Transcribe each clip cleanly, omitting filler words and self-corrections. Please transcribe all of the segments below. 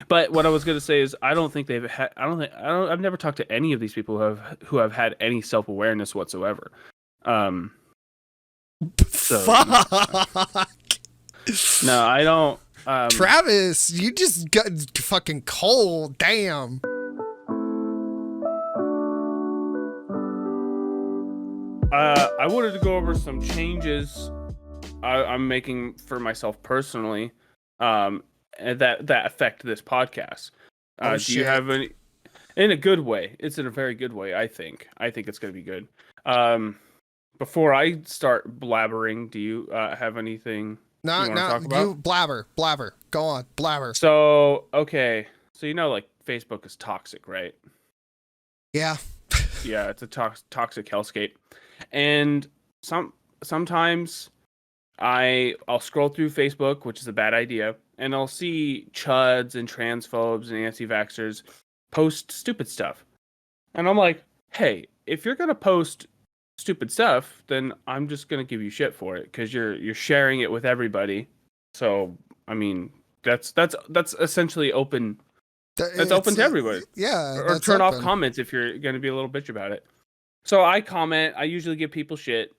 But what I was gonna say is, I don't think they've had. I've never talked to any of these people who have had any self awareness whatsoever. Um, so Fuck. no, I don't. Travis, you just got fucking cold. Damn. I wanted to go over some changes I'm making for myself personally, and that affect this podcast. Oh Do you shit. have any? In a good way. It's in a very good way, I think. I think it's going to be good. Before I start blabbering, do you have anything you No, want to no, talk about? you blabber. Go on, blabber. So, okay. So, like, Facebook is toxic, right? Yeah. Yeah, it's a toxic hellscape. And sometimes I'll scroll through Facebook, which is a bad idea, and I'll see chuds and transphobes and anti-vaxxers post stupid stuff. And I'm like, hey, if you're gonna post stupid stuff, then I'm just gonna give you shit for it because you're sharing it with everybody. So I mean, that's essentially open. That's open to everybody. Yeah, Or that's turn off open. comments if you're gonna be a little bitch about it. So I comment. I usually give people shit.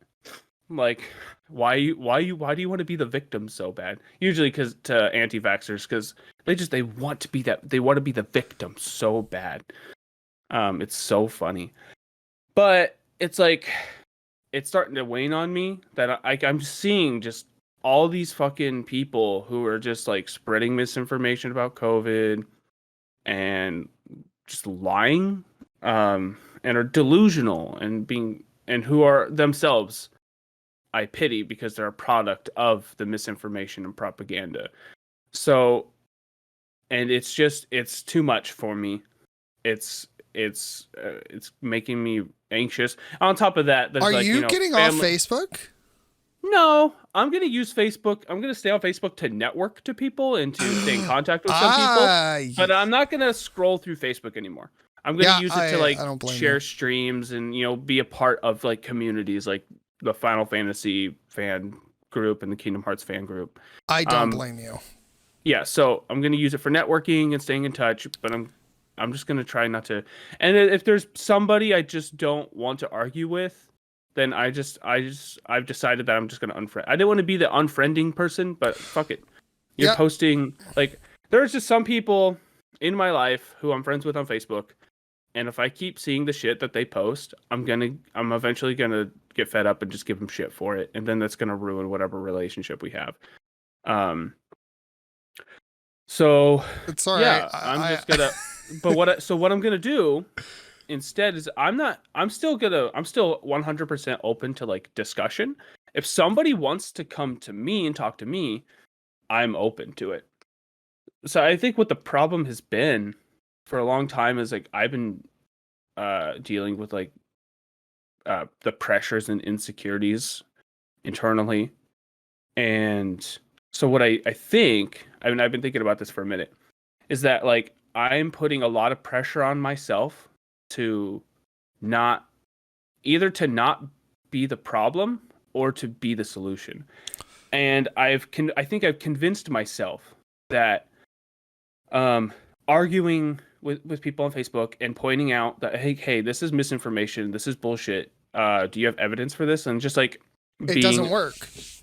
Like, why do you want to be the victim so bad? Usually because to anti-vaxxers, because they want to be the victim so bad. It's so funny, but it's like it's starting to wane on me that I'm seeing just all these fucking people who are just like spreading misinformation about COVID and just lying, and are delusional and who are themselves, I pity, because they're a product of the misinformation and propaganda. So, and it's too much for me. It's making me anxious. On top of that, there's Are like, you getting off family. Facebook? No, I'm gonna use Facebook. I'm gonna stay on Facebook to network to people and to stay in contact with some people. But I'm not gonna scroll through Facebook anymore. I'm gonna yeah, use it to I like don't blame share you. streams and be a part of like communities like the Final Fantasy fan group and the Kingdom Hearts fan group. I don't Um, blame you. yeah, so I'm gonna use it for networking and staying in touch. But I'm just gonna try not to. And if there's somebody I just don't want to argue with, then I've decided that I'm just gonna unfriend. I didn't want to be the unfriending person, but fuck it. You're Yep. posting like there's just some people in my life who I'm friends with on Facebook, and if I keep seeing the shit that they post, I'm eventually gonna get fed up and just give them shit for it, and then that's gonna ruin whatever relationship we have. Um. So It's all right. yeah, I'm just gonna. But what I'm gonna do instead is I'm still 100% open to like discussion. If somebody wants to come to me and talk to me, I'm open to it. So I think what the problem has been for a long time is like I've been dealing with like the pressures and insecurities internally. And so what I think, I mean, I've been thinking about this for a minute, is that like I'm putting a lot of pressure on myself to not not be the problem or to be the solution. And I think I've convinced myself that arguing with people on Facebook and pointing out that hey, this is misinformation, this is bullshit. Do you have evidence for this? And just like It doesn't being work.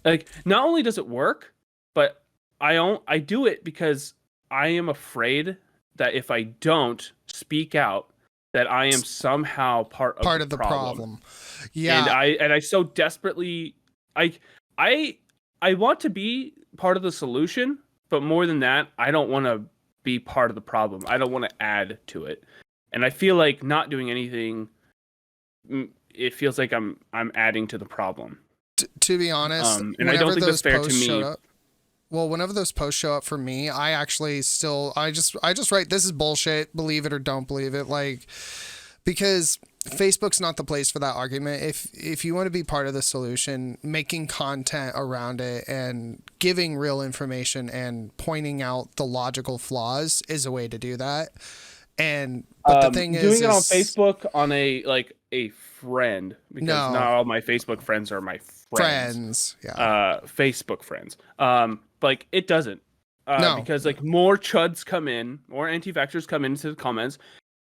like, not only does it work, but I do it because I am afraid that if I don't speak out, that I am somehow part Part of of the the problem. problem. And Yeah. I so desperately I I I want to be part of the solution, but more than that, I don't want to be part of the problem. I don't want to add to it. And I feel like not doing anything, it feels like I'm adding to the problem. To be honest, And I don't whenever think that's those fair to posts showed me. up, well, whenever those posts show up for me, I actually still I just write this is bullshit, believe it or don't believe it, like, because Facebook's not the place for that argument. If you want to be part of the solution, making content around it and giving real information and pointing out the logical flaws is a way to do that. And but the thing Doing it on is Facebook on a friend, because not no all my Facebook friends are my friends. friends. Yeah. Facebook friends. Like it doesn't. No. because like more chuds come in, more anti-vaxxers come into the comments,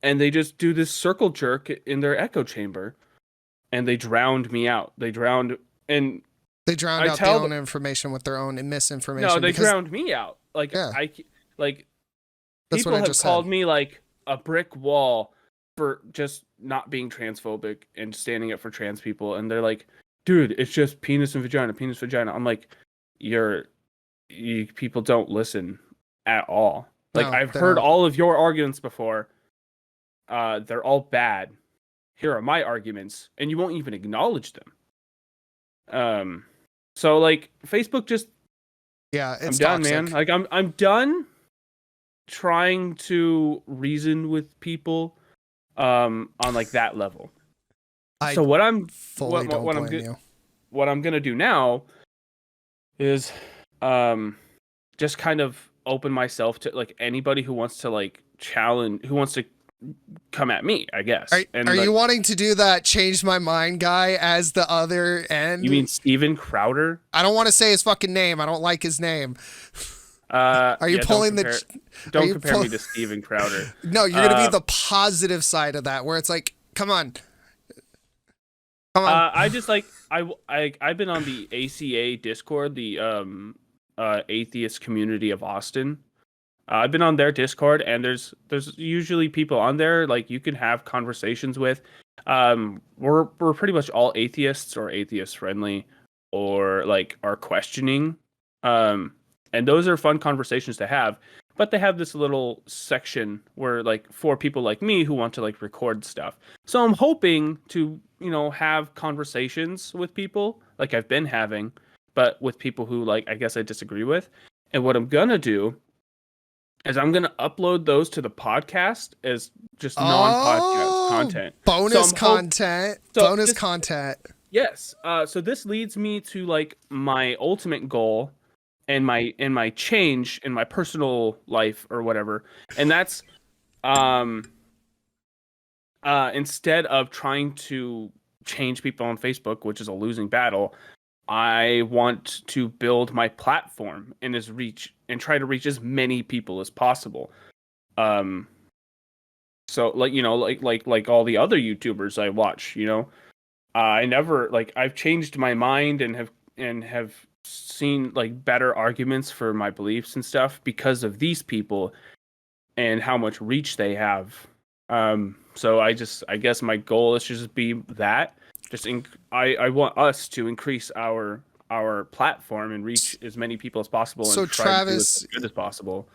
and they just do this circle jerk in their echo chamber, and they drowned me out. They drowned, and They drowned I out the tell own them, information with their own no, misinformation they because drowned me out. yeah, Like that's what people I have just said. called me like a brick wall for just not being transphobic and standing up for trans people, and they're like, dude, it's just penis and vagina, penis, vagina. I'm like, you people don't listen at all. Like No, I've they heard don't. all of your arguments before. They're all bad. Here are my arguments, and you won't even acknowledge them. So like Facebook just Yeah, I'm it's done, man. toxic. Like I'm done trying to reason with people on like that level. I So fully don't I'm blame you. what I'm gonna do now is just kind of open myself to like anybody who wants to like challenge, who wants to come at me, I guess. Are And you like, wanting to do that change my mind guy as the other you mean end? Steven Crowder? I don't want to say his fucking name. I don't like his name. Are you Yeah, pulling don't compare me to Steven Crowder. No, you're gonna be the positive side of that, where it's like, come on, come on. I just like I've been on the ACA Discord, the atheist community of Austin. I've been on their Discord, and there's usually people on there like you can have conversations with. We're pretty much all atheists or atheist friendly, or like are questioning. And those are fun conversations to have. But they have this little section where like for people like me who want to like record stuff. So I'm hoping to have conversations with people like I've been having, but with people who like I guess I disagree with. And what I'm gonna do is I'm gonna upload those to the podcast as just non-podcast Oh, content. bonus content. So Bonus this, content. yes. So this leads me to like my ultimate goal and my change in my personal life or whatever, and that's um instead of trying to change people on Facebook, which is a losing battle, I want to build my platform and try to reach as many people as possible. Um, so like like all the other YouTubers I watch, I never like I've changed my mind and have seen like better arguments for my beliefs and stuff because of these people and how much reach they have. So I guess my goal is to just be that. I want us to increase our platform and reach as many people as possible So and try to do Travis, as good as possible.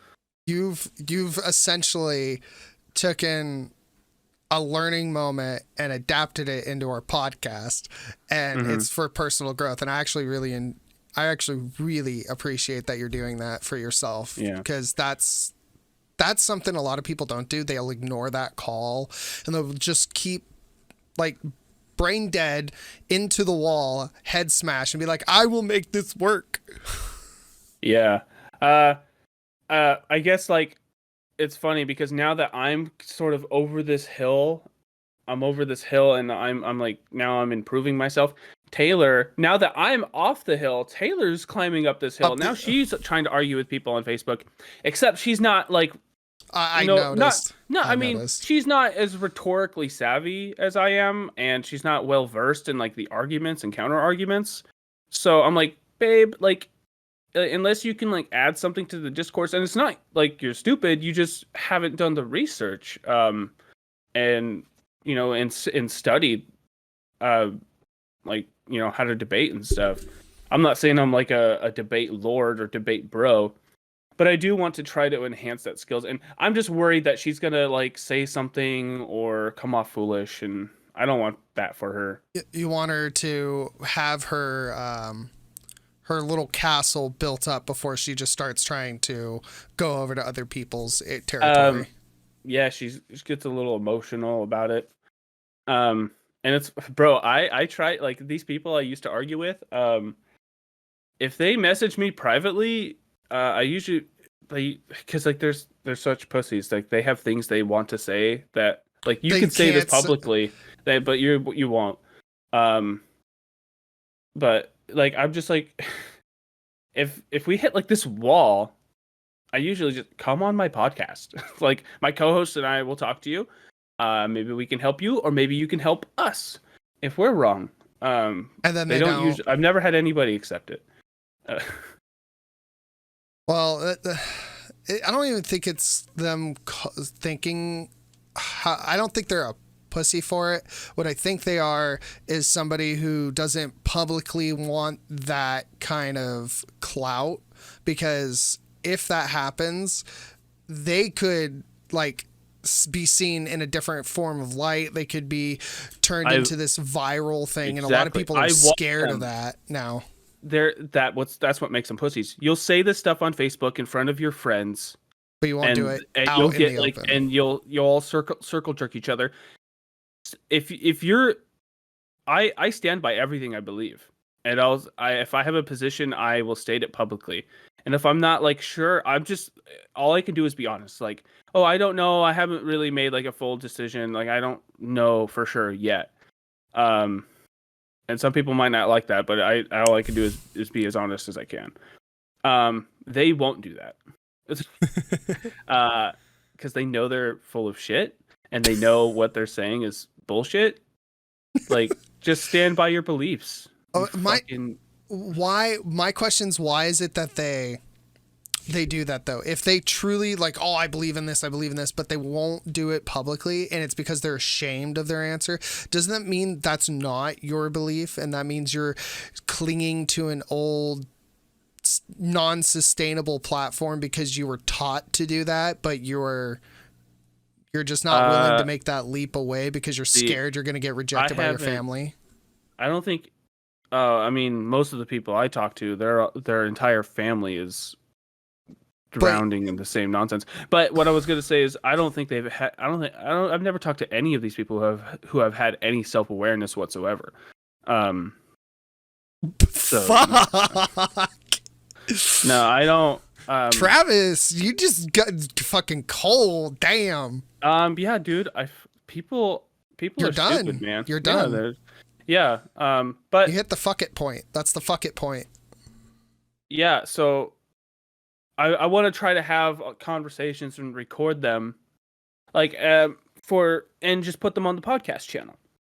you've essentially taken a learning moment and adapted it into our podcast, and it's for personal growth. And I actually really appreciate that you're doing that for yourself, Yeah. because that's something a lot of people don't do. They'll ignore that call and they'll just keep like brain dead into the wall, head smash, and be like, I will make this work. Yeah. I guess like it's funny because now that I'm sort of over this hill, and I'm like now I'm improving myself. Taylor, now that I'm off the hill, Taylor's climbing up this hill. Now she's trying to argue with people on Facebook, except she's not like I not noticed. no. I mean, noticed. she's not as rhetorically savvy as I am, and she's not well versed in like the arguments and counter arguments. So I'm like, babe, like unless you can like add something to the discourse, and it's not like you're stupid, you just haven't done the research and and studied like how to debate and stuff. I'm not saying I'm like a debate lord or debate bro, but I do want to try to enhance that skills, and I'm just worried that she's gonna like say something or come off foolish, and I don't want that for her. You want her to have her little castle built up before she just starts trying to go over to other people's territory. Yeah, she gets a little emotional about it. And it's bro, I try like these people I used to argue with. If they message me privately, I usually because like they're such pussies. Like they have things they want to say that like you can say this publicly, but you won't. But like I'm just like if we hit like this wall, I usually just come on my podcast. Like my co-host and I will talk to you. Maybe we can help you, or maybe you can help us if we're wrong. And then they don't usually. I've never had anybody accept it. Well, I don't even think it's them thinking. I don't think they're a pussy for it. What I think they are is somebody who doesn't publicly want that kind of clout, because if that happens, they could like be seen in a different form of light. They could be turned into this viral thing, and a lot of people are scared of that now. That's what makes them pussies. You'll say this stuff on Facebook in front of your friends, but you won't do it and out you'll in get the like, open. and you'll all circle jerk each other. If you're, I stand by everything I believe, and if I have a position, I will state it publicly. And if I'm not like sure, all I can do is be honest. Like, oh, I don't know, I haven't really made like a full decision. Like, I don't know for sure yet. And some people might not like that, but all I can do is be as honest as I can. They won't do that. Because they know they're full of shit, and they know what they're saying is bullshit. Like, just stand by your beliefs. My question's, why is it that they do that though? If they truly like, oh, I believe in this, but they won't do it publicly, and it's because they're ashamed of their answer, doesn't that mean that's not your belief, and that means you're clinging to an old non-sustainable platform because you were taught to do that, but you're just not willing to make that leap away because you're scared you're going to get rejected by your family? I don't think I mean, most of the people I talk to, their entire family is drowning in the same nonsense. But what I was going to say is, I don't think they've had. I've never talked to any of these people who have had any self-awareness whatsoever. Fuck. No, I don't. Travis, you just got fucking cold. Damn. Yeah, dude. People You're are done. stupid, man. You're done. Yeah. But you hit the fuck it point. That's the fuck it point. Yeah. So I want to try to have conversations and record them, like and just put them on the podcast channel.